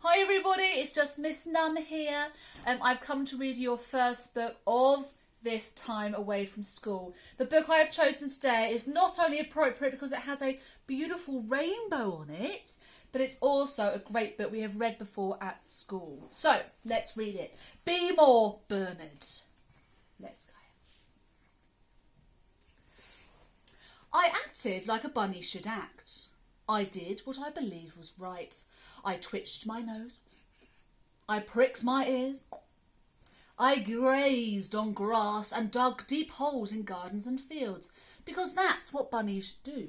Hi everybody, it's just Miss Nunn here. I've come to read your first book of this time away from school. The book I have chosen today is not only appropriate because it has a beautiful rainbow on it, but it's also a great book we have read before at school. So, let's read it. Be More, Bernard. Let's go. I acted like a bunny should act. I did what I believed was right. I twitched my nose. I pricked my ears. I grazed on grass and dug deep holes in gardens and fields, because that's what bunnies do.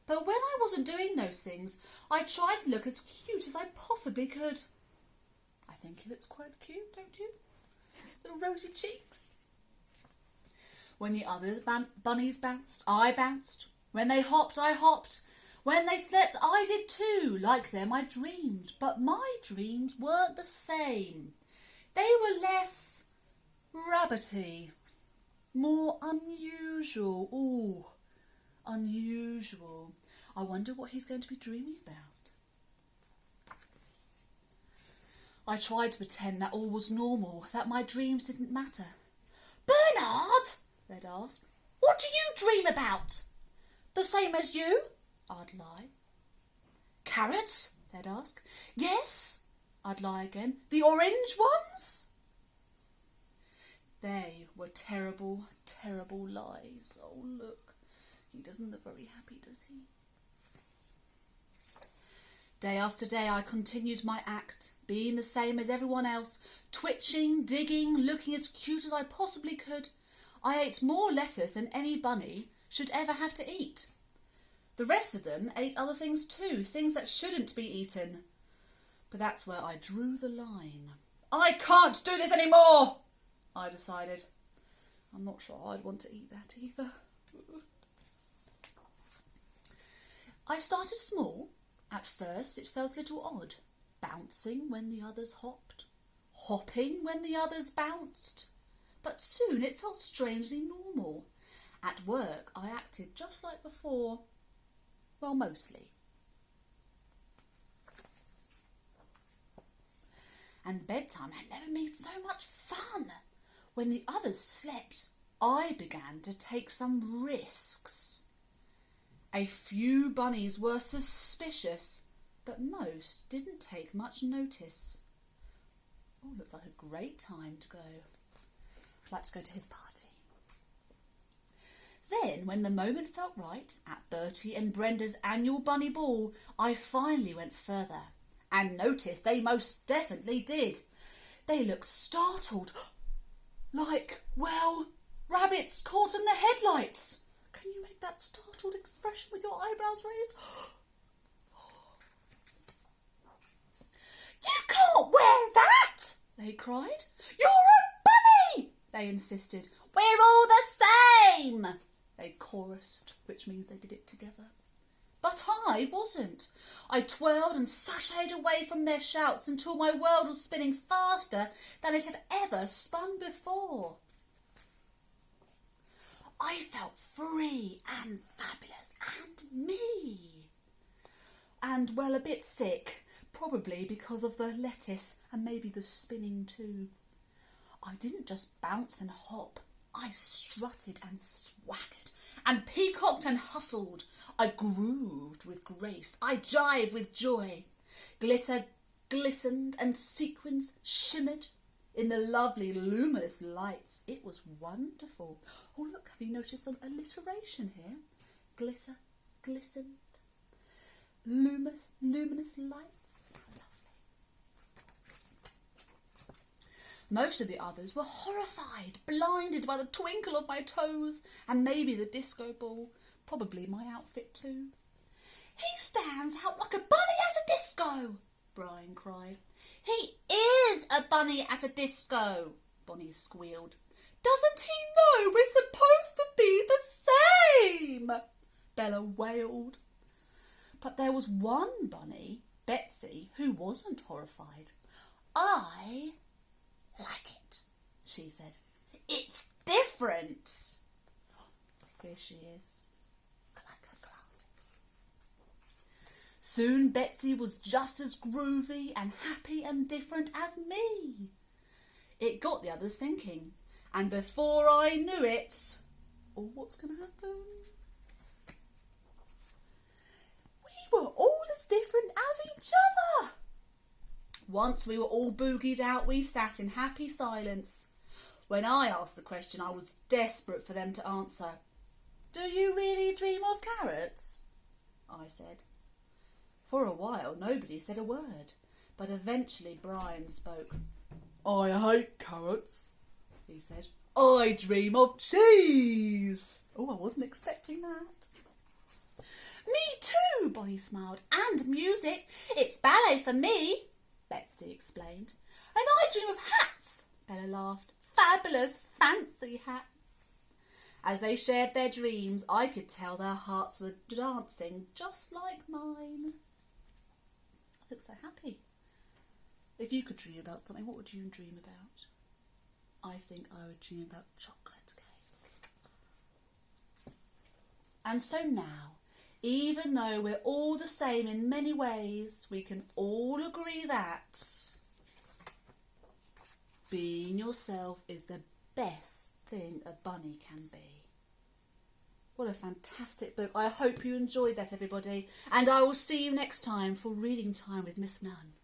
But when I wasn't doing those things, I tried to look as cute as I possibly could. I think he looks quite cute, don't you? Little rosy cheeks. When the other bunnies bounced, I bounced. When they hopped, I hopped. When they slept, I did too. Like them, I dreamed. But my dreams weren't the same. They were less rabbity, more unusual. Ooh, unusual. I wonder what he's going to be dreaming about. I tried to pretend that all was normal, that my dreams didn't matter. Bernard, they'd ask, what do you dream about? The same as you? I'd lie. Carrots? They'd ask. Yes, I'd lie again. The orange ones? They were terrible, terrible lies. Oh, look. He doesn't look very happy, does he? Day after day I continued my act, being the same as everyone else, twitching, digging, looking as cute as I possibly could. I ate more lettuce than any bunny should ever have to eat. The rest of them ate other things too, things that shouldn't be eaten. But that's where I drew the line. I can't do this anymore, I decided. I'm not sure I'd want to eat that either. I started small. At first it felt a little odd, bouncing when the others hopped, hopping when the others bounced. But soon it felt strangely normal. At work I acted just like before. Well, mostly. And bedtime had never been so much fun. When the others slept, I began to take some risks. A few bunnies were suspicious, but most didn't take much notice. Oh, looks like a great time to go. I'd like to go to his party. Then, when the moment felt right, at Bertie and Brenda's annual bunny ball, I finally went further, and noticed they most definitely did. They looked startled, like, well, rabbits caught in the headlights. Can you make that startled expression with your eyebrows raised? You can't wear that, they cried. You're a bunny, they insisted. We're all the same, they chorused, which means they did it together. But I wasn't. I twirled and sashayed away from their shouts until my world was spinning faster than it had ever spun before. I felt free and fabulous and me. And, well, a bit sick, probably because of the lettuce and maybe the spinning too. I didn't just bounce and hop. I strutted and swaggered and peacocked and hustled. I grooved with grace. I jived with joy. Glitter glistened and sequins shimmered in the lovely luminous lights. It was wonderful. Oh, look, have you noticed some alliteration here? Glitter, glistened, luminous lights. Most of the others were horrified, blinded by the twinkle of my toes and maybe the disco ball, probably my outfit too. He stands out like a bunny at a disco, Brian cried. He is a bunny at a disco, Bonnie squealed. Doesn't he know we're supposed to be the same? Bella wailed. But there was one bunny, Betsy, who wasn't horrified. I like it, she said. It's different. Here she is. I like her glasses. Soon Betsy was just as groovy and happy and different as me. It got the others thinking, and before I knew it, oh, what's going to happen? We were all as different as each other. Once we were all boogied out, we sat in happy silence. When I asked the question, I was desperate for them to answer. Do you really dream of carrots? I said. For a while, nobody said a word, but eventually Brian spoke. I hate carrots, he said. I dream of cheese. Oh, I wasn't expecting that. Me too, Bonnie smiled. And music. It's ballet for me, Betsy explained. And I dream of hats, Bella laughed. Fabulous, fancy hats. As they shared their dreams, I could tell their hearts were dancing just like mine. I look so happy. If you could dream about something, what would you dream about? I think I would dream about chocolate cake. And so now, even though we're all the same in many ways, we can all agree that being yourself is the best thing a bunny can be. What a fantastic book. I hope you enjoyed that, everybody. And I will see you next time for Reading Time with Miss Nunn.